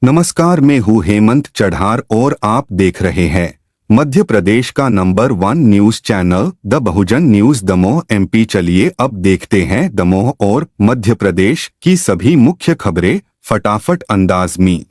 नमस्कार, मैं हूँ हेमंत चढ़ार और आप देख रहे हैं मध्य प्रदेश का number 1 news channel the Bahujan news Damoh MP। चलिए अब देखते हैं दमोह और मध्य प्रदेश की सभी मुख्य खबरें फटाफट अंदाज में।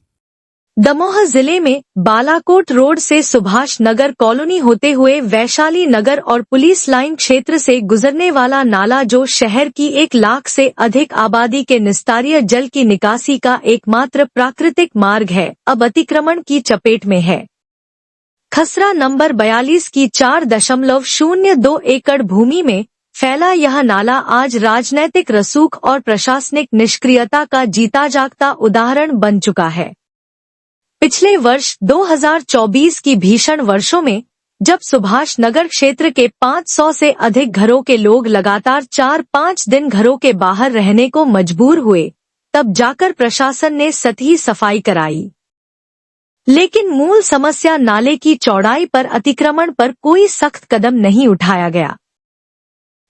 दमोह जिले में बालाकोट रोड से सुभाष नगर कॉलोनी होते हुए वैशाली नगर और पुलिस लाइन क्षेत्र से गुजरने वाला नाला, जो शहर की 1 लाख से अधिक आबादी के निस्तारीय जल की निकासी का एकमात्र प्राकृतिक मार्ग है, अब अतिक्रमण की चपेट में है। खसरा नंबर 42 की 4.02 एकड़ भूमि में फैला यह नाला आज राजनैतिक रसूख और प्रशासनिक निष्क्रियता का जीता जागता उदाहरण बन चुका है। पिछले वर्ष 2024 की भीषण वर्षों में जब सुभाष नगर क्षेत्र के 500 से अधिक घरों के लोग लगातार 4-5 दिन घरों के बाहर रहने को मजबूर हुए, तब जाकर प्रशासन ने सतही सफाई कराई। लेकिन मूल समस्या नाले की चौड़ाई पर अतिक्रमण पर कोई सख्त कदम नहीं उठाया गया।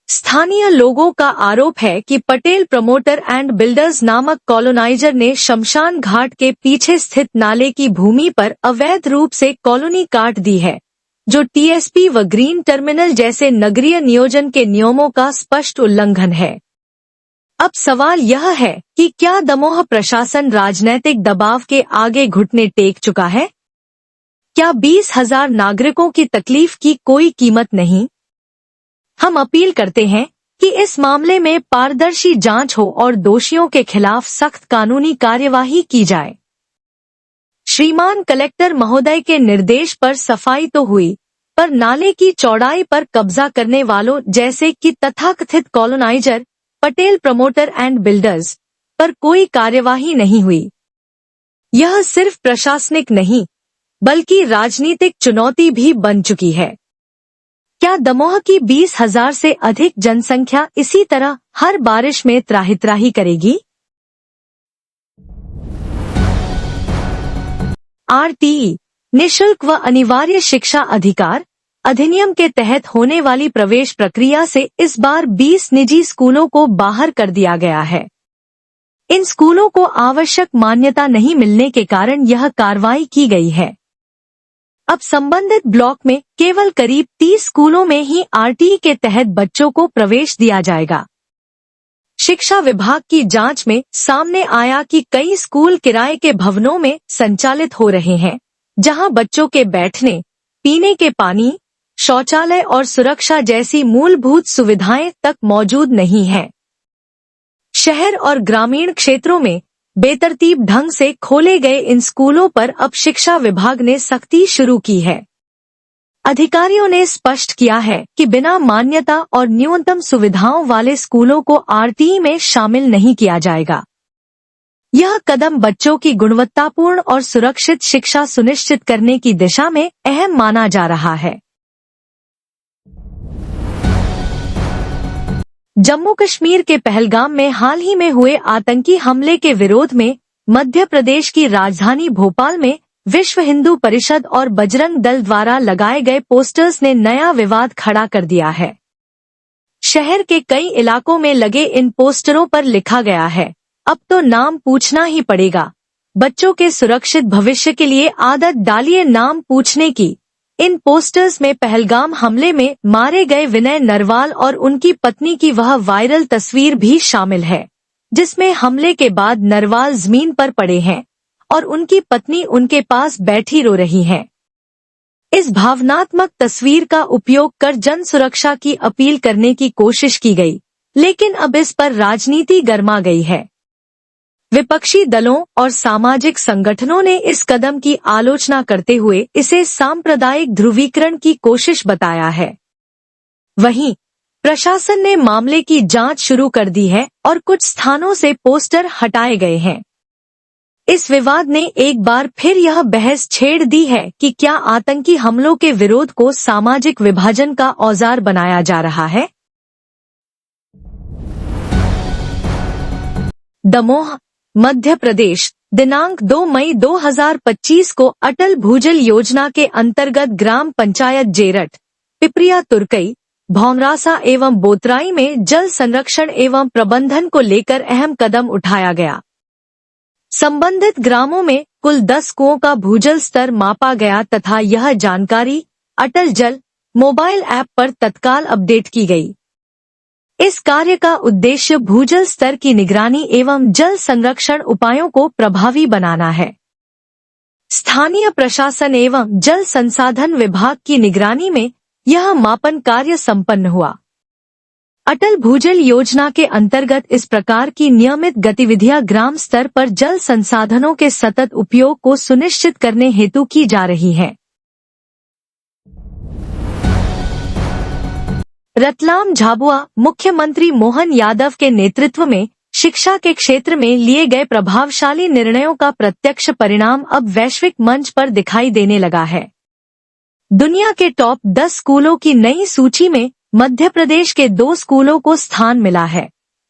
स्थानीय लोगों का आरोप है कि पटेल प्रमोटर एंड बिल्डर्स नामक कॉलोनाइजर ने शमशान घाट के पीछे स्थित नाले की भूमि पर अवैध रूप से कॉलोनी काट दी है, जो TSP व ग्रीन टर्मिनल जैसे नगरीय नियोजन के नियमों का स्पष्ट उल्लंघन है। अब सवाल यह है कि क्या दमोह प्रशासन राजनैतिक दबाव के आगे घुटने टेक चुका है? क्या 20,000 नागरिकों की तकलीफ की कोई कीमत नहीं? हम अपील करते हैं कि इस मामले में पारदर्शी जांच हो और दोषियों के खिलाफ सख्त कानूनी कार्यवाही की जाए। श्रीमान कलेक्टर महोदय के निर्देश पर सफाई तो हुई, पर नाले की चौड़ाई पर कब्जा करने वालों जैसे कि तथाकथित coloniser, Patel promoter and builders पर कोई कार्यवाही नहीं हुई। यह सिर्फ प्रशासनिक नहीं बल्कि राजनीतिक चुनौती भी बन चुकी है। क्या दमोह की 20,000 से अधिक जनसंख्या इसी तरह हर बारिश में त्राहि-त्राहि करेगी? RTE निःशुल्क व अनिवार्य शिक्षा अधिकार अधिनियम के तहत होने वाली प्रवेश प्रक्रिया से इस बार 20 निजी स्कूलों को बाहर कर दिया गया है। इन स्कूलों को आवश्यक मान्यता नहीं मिलने के कारण यह कार्रवाई की गई है। अब संबंधित ब्लॉक में केवल करीब 30 स्कूलों में ही RTE के तहत बच्चों को प्रवेश दिया जाएगा। शिक्षा विभाग की जांच में सामने आया कि कई स्कूल किराए के भवनों में संचालित हो रहे हैं, जहां बच्चों के बैठने, पीने के पानी, शौचालय और सुरक्षा जैसी मूलभूत सुविधाएं तक मौजूद नहीं हैं। शहर और ग्रामीण क्षेत्रों में बेतरतीब ढंग से खोले गए इन स्कूलों पर अब शिक्षा विभाग ने सख्ती शुरू की है। अधिकारियों ने स्पष्ट किया है कि बिना मान्यता और न्यूनतम सुविधाओं वाले स्कूलों को RTE में शामिल नहीं किया जाएगा। यह कदम बच्चों की गुणवत्तापूर्ण और सुरक्षित शिक्षा सुनिश्चित करने की दिशा में अहम माना जा रहा है। जम्मू कश्मीर के पहलगाम में हाल ही में हुए आतंकी हमले के विरोध में मध्य प्रदेश की राजधानी भोपाल में विश्व हिंदू परिषद और बजरंग दल द्वारा लगाए गए पोस्टर्स ने नया विवाद खड़ा कर दिया है। शहर के कई इलाकों में लगे इन पोस्टरों पर लिखा गया है, अब तो नाम पूछना ही पड़ेगा, बच्चों के सुरक्षित भविष्य के लिए आदत डालिए नाम पूछने की। इन पोस्टर्स में पहलगाम हमले में मारे गए विनय नरवाल और उनकी पत्नी की वह वायरल तस्वीर भी शामिल है, जिसमें हमले के बाद नरवाल जमीन पर पड़े हैं और उनकी पत्नी उनके पास बैठी रो रही हैं। इस भावनात्मक तस्वीर का उपयोग कर जन सुरक्षा की अपील करने की कोशिश की गई, लेकिन अब इस पर राजनीति गर्मा गई है। विपक्षी दलों और सामाजिक संगठनों ने इस कदम की आलोचना करते हुए इसे सांप्रदायिक ध्रुवीकरण की कोशिश बताया है। वहीं प्रशासन ने मामले की जांच शुरू कर दी है और कुछ स्थानों से पोस्टर हटाए गए हैं। इस विवाद ने एक बार फिर यह बहस छेड़ दी है कि क्या आतंकी हमलों के विरोध को सामाजिक विभाजन का औजार बनाया जा रहा है। दमोह, मध्य प्रदेश। दिनांक 2 मई 2025 को अटल भूजल योजना के अंतर्गत ग्राम पंचायत जेरठ, पिपरिया तुर्कई, भौमरासा एवं बोतराई में जल संरक्षण एवं प्रबंधन को लेकर अहम कदम उठाया गया। संबंधित ग्रामों में कुल 10 कुओं का भूजल स्तर मापा गया तथा यह जानकारी अटल जल मोबाइल ऐप पर तत्काल अपडेट की गई। इस कार्य का उद्देश्य भूजल स्तर की निगरानी एवं जल संरक्षण उपायों को प्रभावी बनाना है। स्थानीय प्रशासन एवं जल संसाधन विभाग की निगरानी में यह मापन कार्य संपन्न हुआ। अटल भूजल योजना के अंतर्गत इस प्रकार की नियमित गतिविधियां ग्राम स्तर पर जल संसाधनों के सतत उपयोग को सुनिश्चित करने हेतु की जा रही हैं। रतलाम झाबुआ मुख्यमंत्री मोहन यादव के नेतृत्व में शिक्षा के क्षेत्र में लिए गए प्रभावशाली निर्णयों का प्रत्यक्ष परिणाम अब वैश्विक मंच पर दिखाई देने लगा है। दुनिया के टॉप 10 स्कूलों की नई सूची में मध्य प्रदेश के 2 स्कूलों को स्थान मिला है,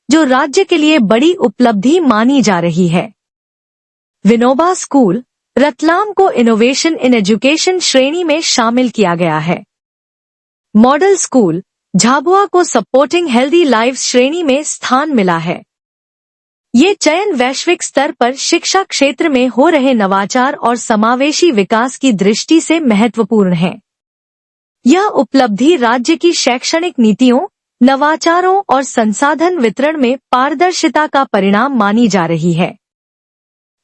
जो राज्य के लिए बड़ी उपलब्धि मानी जा रही है। विनोबा स्कूल रतलाम को इनोवेशन इन एजुकेशन श्रेणी में शामिल किया गया है। मॉडल स्कूल झाबुआ को सपोर्टिंग हेल्दी लाइव्स श्रेणी में स्थान मिला है। ये चयन वैश्विक स्तर पर शिक्षा क्षेत्र में हो रहे नवाचार और समावेशी विकास की दृष्टि से महत्वपूर्ण है। यह उपलब्धि राज्य की शैक्षणिक नीतियों, नवाचारों और संसाधन वितरण में पारदर्शिता का परिणाम मानी जा रही है।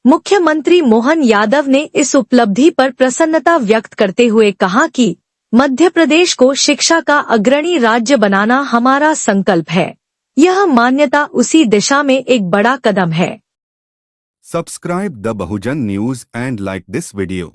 मुख्यमंत्री मोहन यादव ने इस उपलब्धि पर प्रसन्नता व्यक्त करते हुए कहा कि मध्य प्रदेश को शिक्षा का अग्रणी राज्य बनाना हमारा संकल्प है। यह मान्यता उसी दिशा में एक बड़ा कदम है। Subscribe the Bahujan news and like this video.